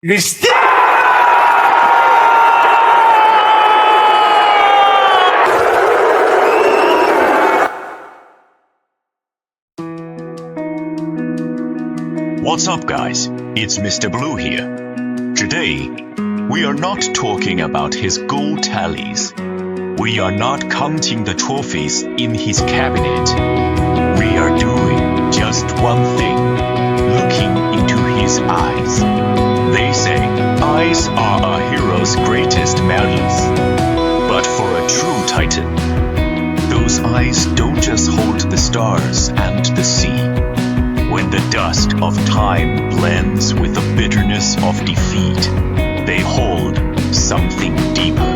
Cristiano! What's up, guys? It's Mr. Blue here. Today, we are not talking about his goal tallies. We are not counting the trophies in his cabinet. We are doing just one thing, looking into his eyes. They say eyes are a hero's greatest medals. But for a true titan, those eyes don't just hold the stars and the sea. When the dust of time blends with the bitterness of defeat, they hold something deeper,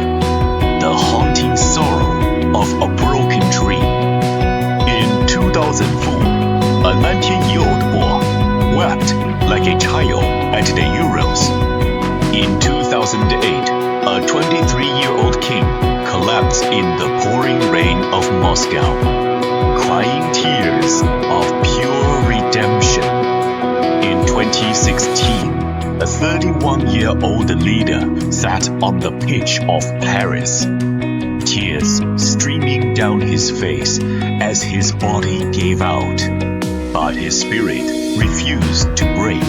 the haunting sorrow of a broken dream. In 2004, a 19-year-old boy wept like a child at the Euros. In 2008, a 23-year-old king collapsed in the pouring rain of Moscow, crying tears of pure redemption. In 2016, a 31-year-old leader sat on the pitch of Paris, tears streaming down his face as his body gave out. But his spirit refused to break.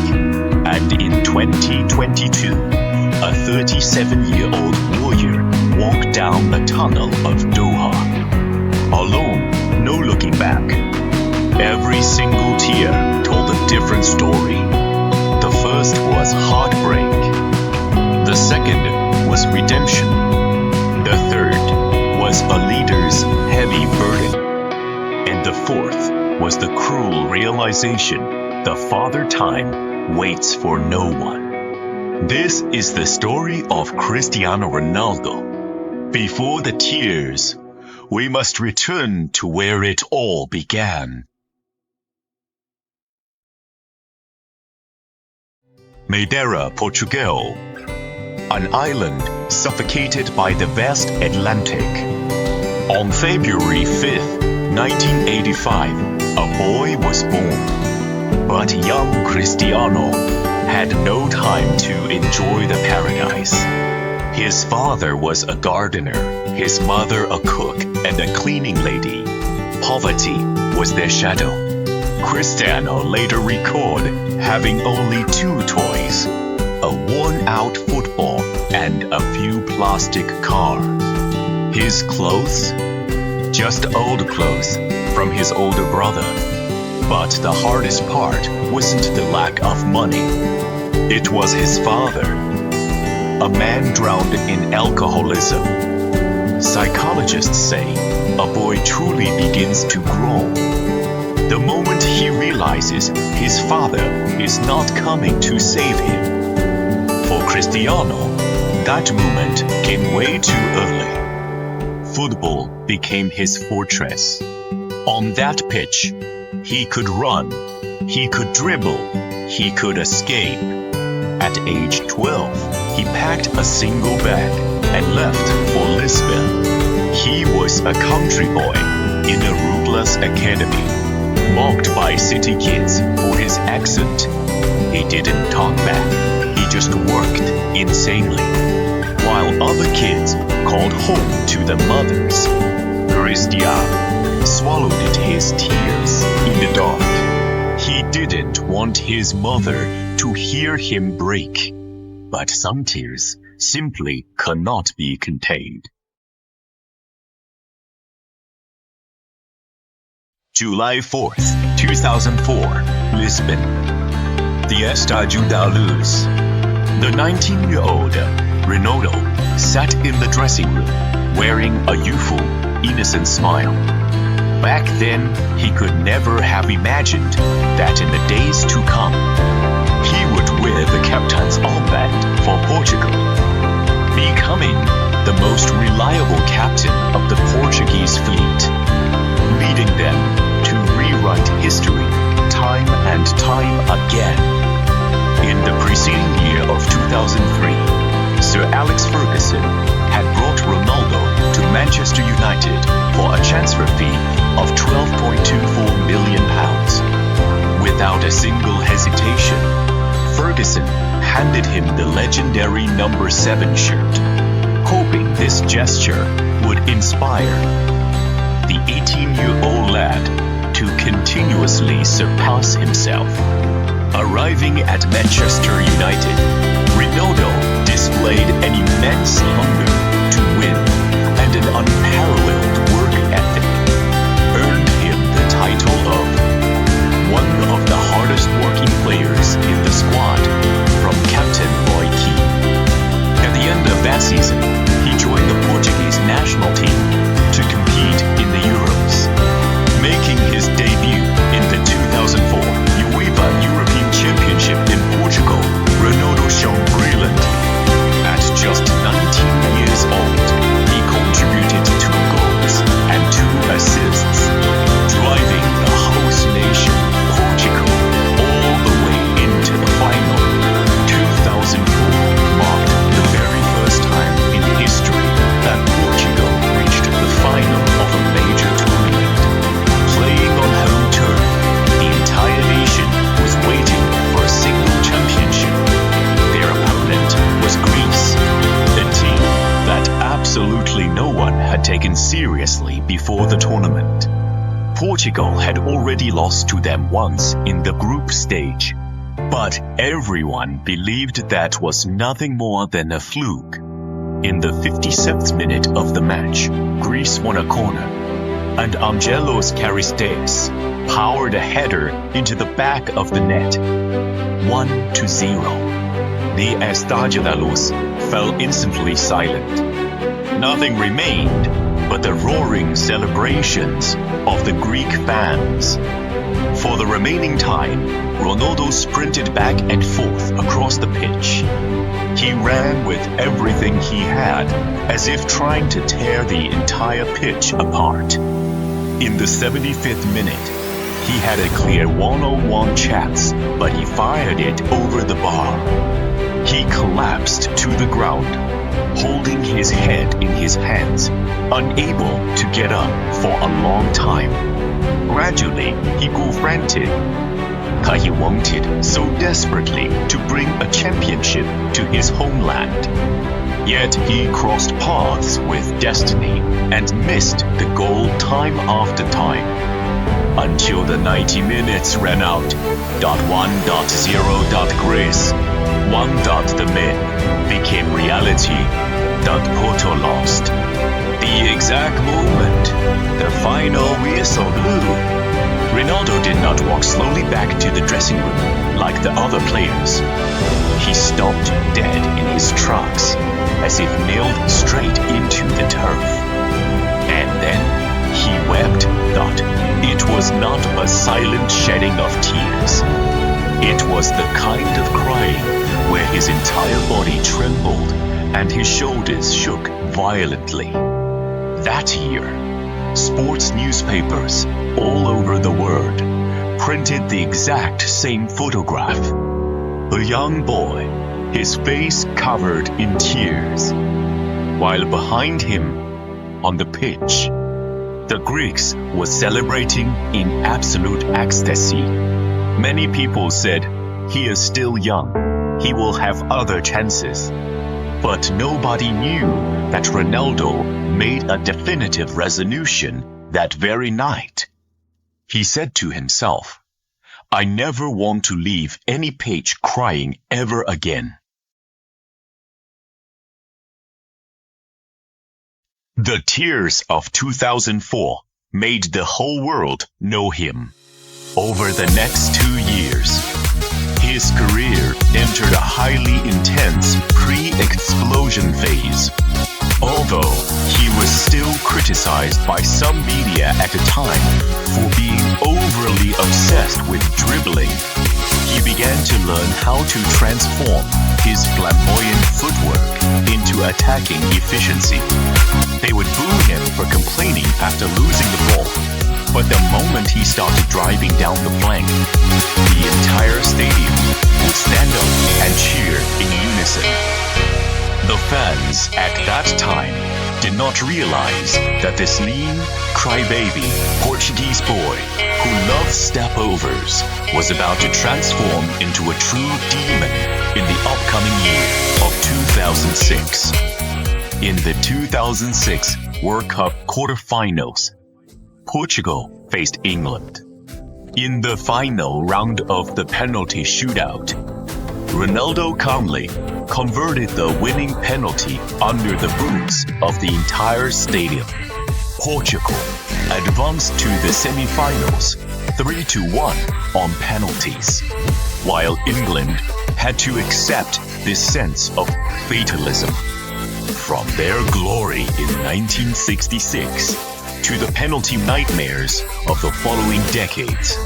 And in 2022, a 37-year-old warrior walked down the tunnel of Doha. Alone, no looking back. Every single tear told a different story. The first was heartbreak. The second was redemption. The third was a leader's heavy burden. And the fourth was the cruel realization the Father Time waits for no one. This is the story of Cristiano Ronaldo. Before the tears, we must return to where it all began. Madeira, Portugal, an island suffocated by the vast Atlantic. On February 5th, 1985, a boy was born. But young Cristiano had no time to enjoy the paradise. His father was a gardener, his mother a cook and a cleaning lady. Poverty was their shadow. Cristiano later recalled having only two toys, a worn-out football and a few plastic cars. His clothes? Just old clothes from his older brother. But the hardest part wasn't the lack of money. It was his father, a man drowned in alcoholism. Psychologists say a boy truly begins to grow the moment he realizes his father is not coming to save him. For Cristiano, that moment came way too early. Football became his fortress. On that pitch, he could run, he could dribble, he could escape. At age 12, he packed a single bag and left for Lisbon. He was a country boy in a ruthless academy, mocked by city kids for his accent. He didn't talk back, he just worked insanely. While other kids called home to their mothers, Cristiano swallowed his tears in the dark. He didn't want his mother to hear him break, but some tears simply cannot be contained. July 4th, 2004, Lisbon. The Estádio da Luz. The 19-year-old Ronaldo sat in the dressing room, wearing a youthful, innocent smile. Back then, he could never have imagined that in the days to come, he would wear the captain's armband for Portugal, becoming the most reliable captain of the Portuguese fleet, leading them to rewrite history time and time again. In the preceding year of 2003, Sir Alex Ferguson had brought Ronaldo to Manchester United for a transfer fee of £12.24 million. Without a single hesitation, Ferguson handed him the legendary number 7 shirt, hoping this gesture would inspire the 18-year-old lad to continuously surpass himself. Arriving at Manchester United, Ronaldo displayed an immense hunger to win and an unparalleled work ethic, earned him the title of one of the hardest working players in the squad from Captain Roy Keane. At the end of that season, he joined the Portuguese national team to compete in the Euros. Making his debut in the 2004 UEFA European Championship in Portugal, Ronaldo shone brilliantly. At just 19 years old, he contributed 2 goals and 2 assists, driving the host nation, Portugal, all the way into the final. 2004 marked the very first time in history that Portugal reached the final of a major tournament. Playing on home turf, the entire nation was waiting for a single championship. Their opponent was Greece, a team that absolutely no one had taken seriously before the tournament. Portugal had already lost to them once in the group stage, but everyone believed that was nothing more than a fluke. In the 57th minute of the match, Greece won a corner, and Angelos Charisteas powered a header into the back of the net. 1-0. The Estadios fell instantly silent. Nothing remained but the roaring celebrations of the Greek fans. For the remaining time, Ronaldo sprinted back and forth across the pitch. He ran with everything he had, as if trying to tear the entire pitch apart. In the 75th minute, he had a clear one-on-one chance, but he fired it over the bar. He collapsed to the ground, holding his head in his hands, unable to get up for a long time. Gradually, he grew frantic. He wanted so desperately to bring a championship to his homeland. Yet he crossed paths with destiny and missed the goal time after time. Until the 90 minutes ran out. .1.0. Cries. The myth became reality. Porto lost. The exact moment the final whistle blew, Ronaldo did not walk slowly back to the dressing room like the other players. He stopped dead in his tracks, as if nailed straight into the turf. And then he wept, but it was not a silent shedding of tears. It was the kind of crying where his entire body trembled and his shoulders shook violently. That year, sports newspapers all over the world printed the exact same photograph. A young boy, his face covered in tears, while behind him, on the pitch, the Greeks were celebrating in absolute ecstasy. Many people said, he is still young, he will have other chances. But nobody knew that Ronaldo made a definitive resolution that very night. He said to himself, I never want to leave any pitch crying ever again. The tears of 2004 made the whole world know him. Over the next 2 years, his career entered a highly intense pre-explosion phase. Although he was still criticized by some media at the time for being overly obsessed with dribbling, he began to learn how to transform his flamboyant footwork into attacking efficiency. They would boo him for complaining after losing the ball, but the moment he started driving down the flank, the entire stadium would stand up and cheer in unison. The fans at that time did not realize that this lean, crybaby Portuguese boy who loved stepovers was about to transform into a true demon in the upcoming upcoming year of 2006. In the 2006 World Cup quarterfinals, Portugal faced England. In the final round of the penalty shootout, Ronaldo calmly converted the winning penalty under the boots of the entire stadium. Portugal advanced to the semi-finals 3-1 on penalties, while England had to accept this sense of fatalism. From their glory in 1966 to the penalty nightmares of the following decades,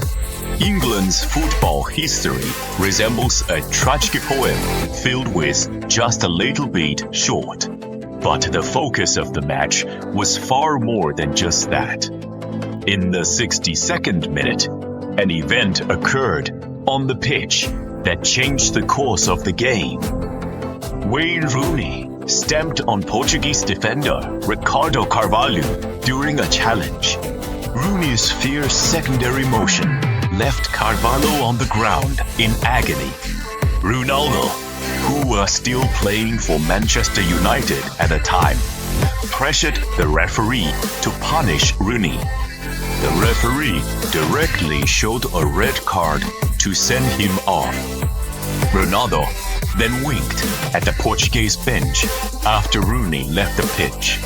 England's football history resembles a tragic poem filled with just a little bit short. But the focus of the match was far more than just that. In the 62nd minute, an event occurred on the pitch that changed the course of the game. Wayne Rooney stamped on Portuguese defender Ricardo Carvalho during a challenge. Rooney's fierce secondary motion left Carvalho on the ground in agony. Ronaldo, who was still playing for Manchester United at the time, pressured the referee to punish Rooney. The referee directly showed a red card to send him off. Ronaldo then winked at the Portuguese bench after Rooney left the pitch.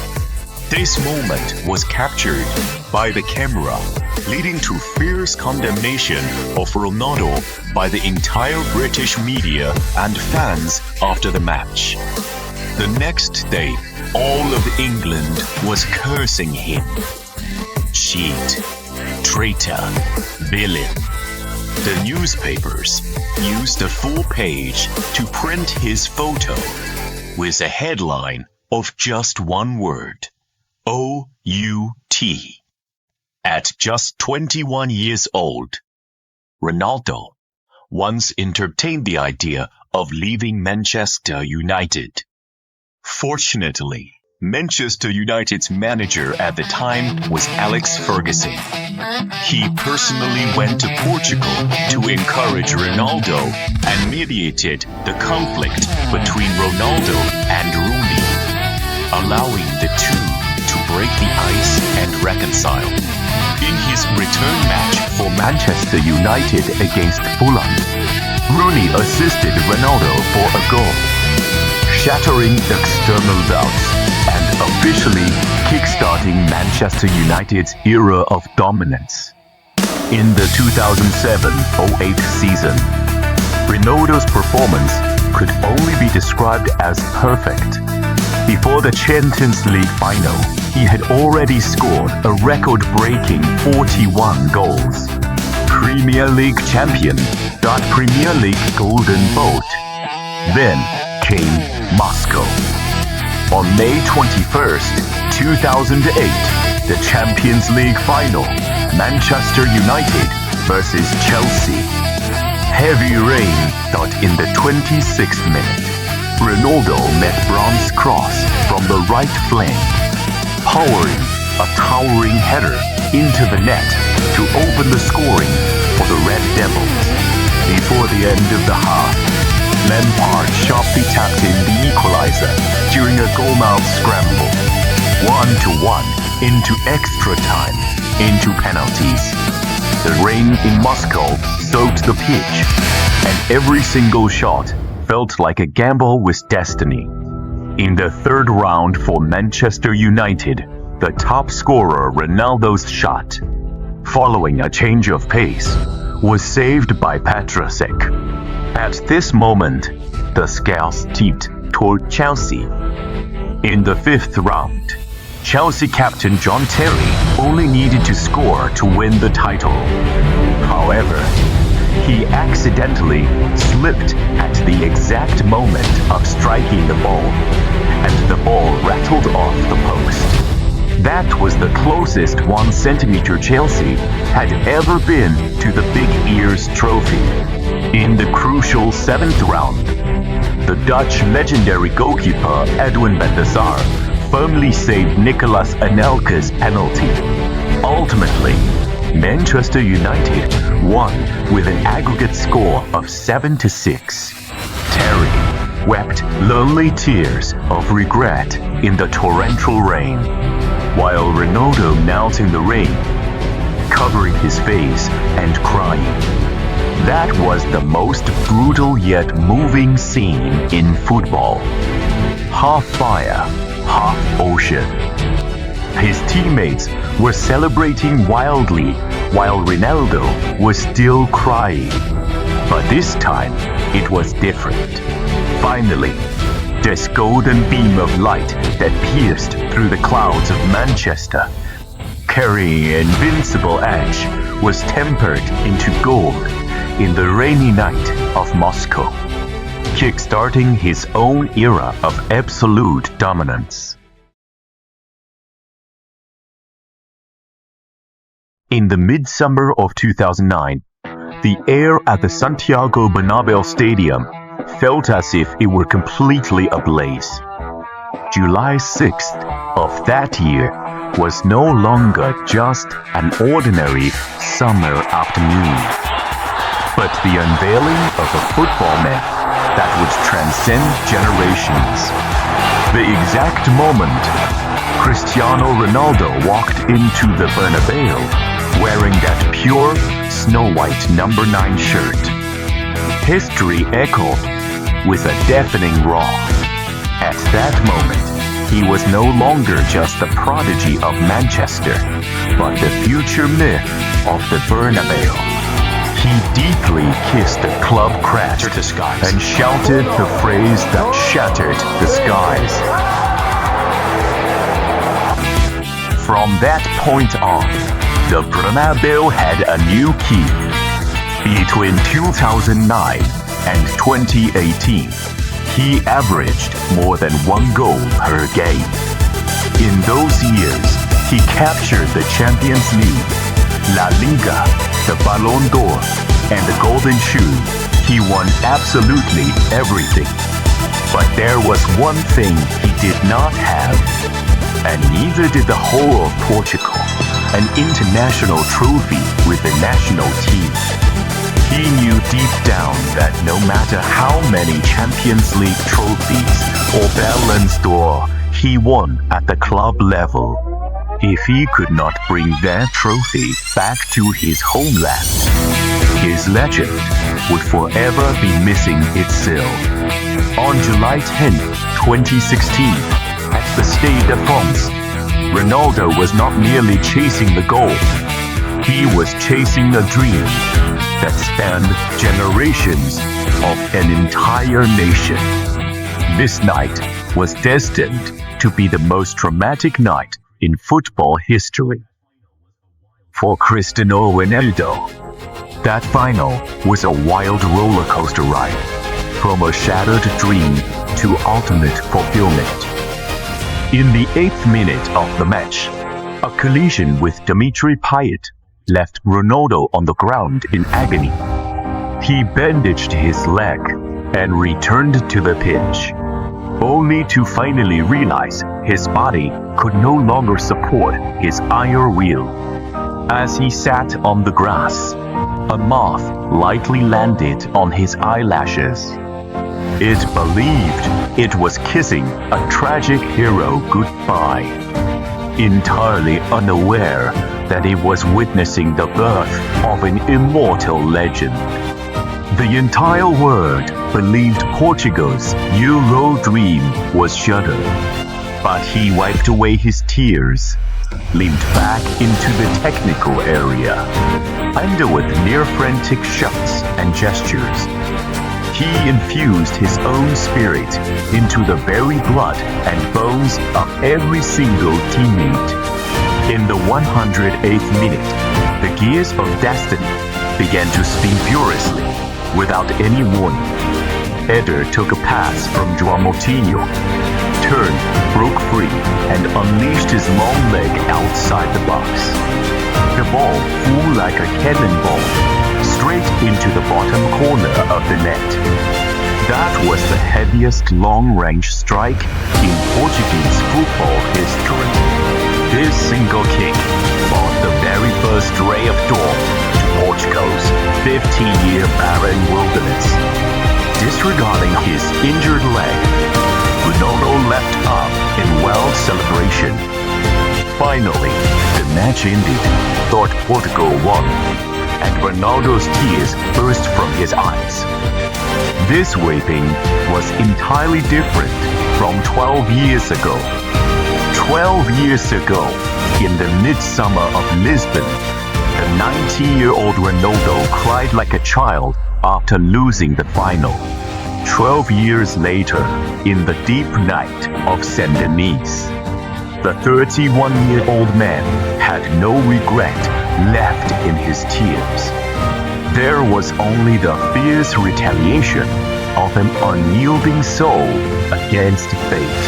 This moment was captured by the camera, leading to fierce condemnation of Ronaldo by the entire British media and fans after the match. The next day, all of England was cursing him. Cheat, traitor, villain. The newspapers used a full page to print his photo with a headline of just one word: O-U-T. At just 21 years old, Ronaldo once entertained the idea of leaving Manchester United. Fortunately, Manchester United's manager at the time was Alex Ferguson. He personally went to Portugal to encourage Ronaldo and mediated the conflict between Ronaldo and Rooney, allowing the two to break the ice and reconcile. In his return match for Manchester United against Fulham, Rooney assisted Ronaldo for a goal, shattering external doubts and officially kickstarting Manchester United's era of dominance. In the 2007-08 season, Ronaldo's performance could only be described as perfect. Before the Champions League final, he had already scored a record-breaking 41 goals. Premier League champion got Premier League Golden Boot. Then came Moscow. On May 21st, 2008, the Champions League final, Manchester United versus Chelsea. Heavy rain got in the 26th minute. Ronaldo met bronze cross from the right flank, powering a towering header into the net to open the scoring for the Red Devils. Before the end of the half, Lampard sharply tapped in the equalizer during a goalmouth scramble. 1-1 into extra time, into penalties. The rain in Moscow soaked the pitch, and every single shot felt like a gamble with destiny. In the third round for Manchester United, the top scorer Ronaldo's shot, following a change of pace, was saved by Petrasek. At this moment, the scales tipped toward Chelsea. In the fifth round, Chelsea captain John Terry only needed to score to win the title. However, he accidentally slipped at the exact moment of striking the ball, and the ball rattled off the post. That was the closest 1 centimeter Chelsea had ever been to the Big Ears trophy. In the crucial 7th round, the Dutch legendary goalkeeper Edwin van der Sar firmly saved Nicolas Anelka's penalty. Ultimately, Manchester United won with an aggregate score of 7-6. Terry wept lonely tears of regret in the torrential rain, while Ronaldo knelt in the rain, covering his face and crying. That was the most brutal yet moving scene in football. Half fire, half ocean. His teammates were celebrating wildly while Ronaldo was still crying. But this time, it was different. Finally, this golden beam of light that pierced through the clouds of Manchester, carrying an invincible edge, was tempered into gold in the rainy night of Moscow, kick-starting his own era of absolute dominance. In the midsummer of 2009, the air at the Santiago Bernabéu Stadium felt as if it were completely ablaze. July 6th of that year was no longer just an ordinary summer afternoon, but the unveiling of a football myth that would transcend generations. The exact moment Cristiano Ronaldo walked into the Bernabéu wearing that pure, snow-white number 9 shirt. History echoed with a deafening roar. At that moment, he was no longer just the prodigy of Manchester, but the future myth of the Bernabéu. He deeply kissed the club crest and shouted the phrase that shattered the skies. From that point on, the Bernabéu had a new key. Between 2009 and 2018, he averaged more than 1 goal per game. In those years, he captured the Champions League, La Liga, the Ballon d'Or, and the Golden Shoe. He won absolutely everything. But there was one thing he did not have, and neither did the whole of Portugal: an international trophy with the national team. He knew deep down that no matter how many Champions League trophies or Ballon d'Or he won at the club level, if he could not bring that trophy back to his homeland, his legend would forever be missing its seal. On July 10, 2016, at the Stade de France, Ronaldo was not merely chasing the goal. He was chasing a dream that spanned generations of an entire nation. This night was destined to be the most traumatic night in football history. For Cristiano Ronaldo, that final was a wild roller coaster ride, from a shattered dream to ultimate fulfillment. In the 8th minute of the match, a collision with Dimitri Payet left Ronaldo on the ground in agony. He bandaged his leg and returned to the pitch, only to finally realize his body could no longer support his iron will. As he sat on the grass, a moth lightly landed on his eyelashes. It believed it was kissing a tragic hero goodbye, entirely unaware that it was witnessing the birth of an immortal legend. The entire world believed Portugal's Euro dream was shuttered, but he wiped away his tears, leaned back into the technical area, and with near-frantic shots and gestures, he infused his own spirit into the very blood and bones of every single teammate. In the 108th minute, the gears of destiny began to spin furiously without any warning. Eder took a pass from João Moutinho, turned, broke free, and unleashed his long leg outside the box. The ball flew like a cannonball straight into the bottom corner of the net. That was the heaviest long-range strike in Portuguese football history. This single kick brought the very first ray of dawn to Portugal's 15-year barren wilderness. Disregarding his injured leg celebration. Finally, the match ended, thought Portugal won, and Ronaldo's tears burst from his eyes. This weeping was entirely different from 12 years ago. 12 years ago, in the midsummer of Lisbon, the 19-year-old Ronaldo cried like a child after losing the final. 12 years later, in the deep night of Saint Denis, the 31-year-old man had no regret left in his tears. There was only the fierce retaliation of an unyielding soul against fate.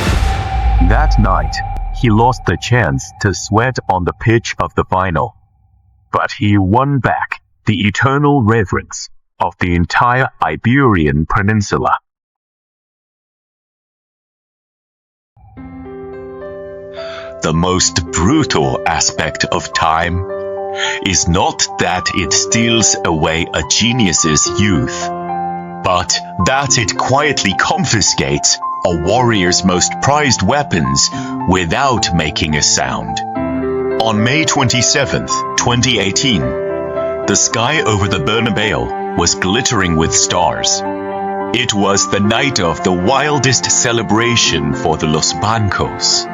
That night, he lost the chance to sweat on the pitch of the final. But he won back the eternal reverence of the entire Iberian Peninsula. The most brutal aspect of time is not that it steals away a genius's youth, but that it quietly confiscates a warrior's most prized weapons without making a sound. On May 27th, 2018, the sky over the Bernabeu was glittering with stars. It was the night of the wildest celebration for the Los Blancos.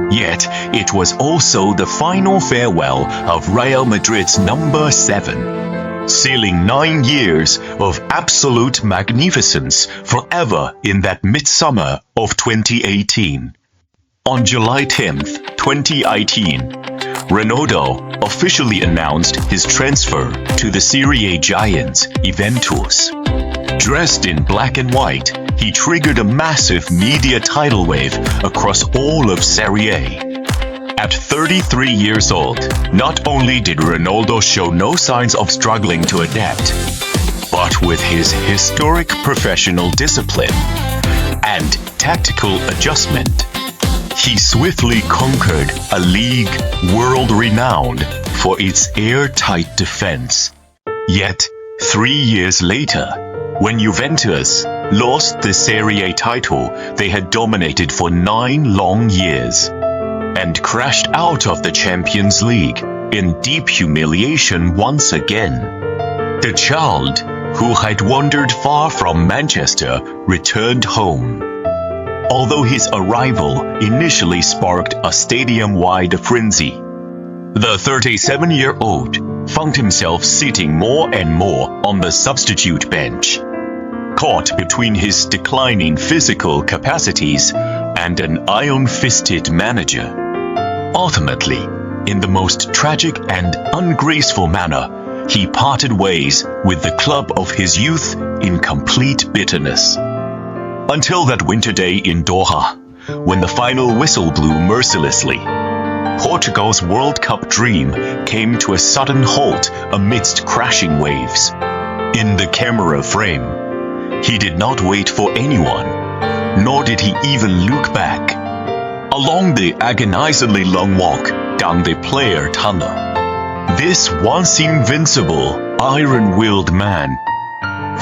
Yet, it was also the final farewell of Real Madrid's number 7, sealing 9 years of absolute magnificence forever in that midsummer of 2018. On July 10th, 2018, Ronaldo officially announced his transfer to the Serie A giants Juventus. Dressed in black and white, he triggered a massive media tidal wave across all of Serie A. At 33 years old, not only did Ronaldo show no signs of struggling to adapt, but with his historic professional discipline and tactical adjustment, he swiftly conquered a league world-renowned for its airtight defense. Yet, 3 years later, when Juventus lost the Serie A title they had dominated for 9 long years, and crashed out of the Champions League in deep humiliation once again, the child who had wandered far from Manchester returned home. Although his arrival initially sparked a stadium-wide frenzy, the 37-year-old found himself sitting more and more on the substitute bench, caught between his declining physical capacities and an iron-fisted manager. Ultimately, in the most tragic and ungraceful manner, he parted ways with the club of his youth in complete bitterness. Until that winter day in Doha, when the final whistle blew mercilessly, Portugal's World Cup dream came to a sudden halt amidst crashing waves. In the camera frame, he did not wait for anyone, nor did he even look back. Along the agonizingly long walk down the player tunnel, this once invincible, iron-willed man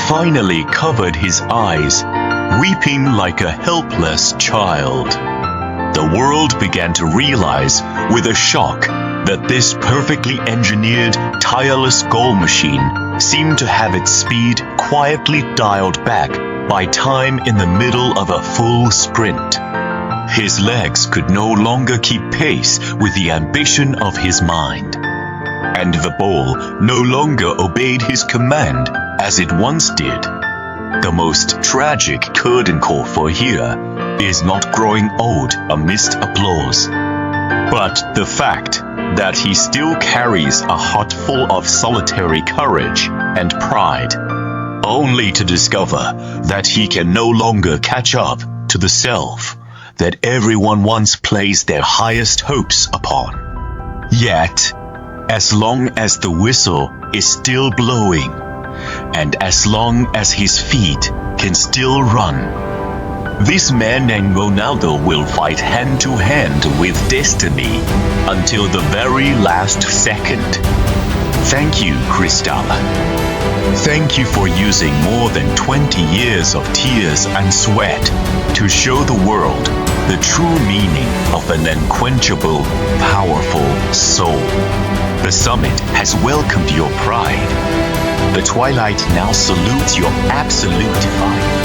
finally covered his eyes, weeping like a helpless child. The world began to realize with a shock that this perfectly engineered, tireless goal machine seemed to have its speed quietly dialed back by time in the middle of a full sprint. His legs could no longer keep pace with the ambition of his mind, and the ball no longer obeyed his command as it once did. The most tragic curtain call for here is not growing old amidst applause, but the fact that he still carries a heart full of solitary courage and pride, only to discover that he can no longer catch up to the self that everyone once placed their highest hopes upon. Yet, as long as the whistle is still blowing, and as long as his feet can still run, this man named Ronaldo will fight hand to hand with destiny until the very last second. Thank you, Cristiano. Thank you for using more than 20 years of tears and sweat to show the world the true meaning of an unquenchable, powerful soul. The summit has welcomed your pride. The twilight now salutes your absolute defy.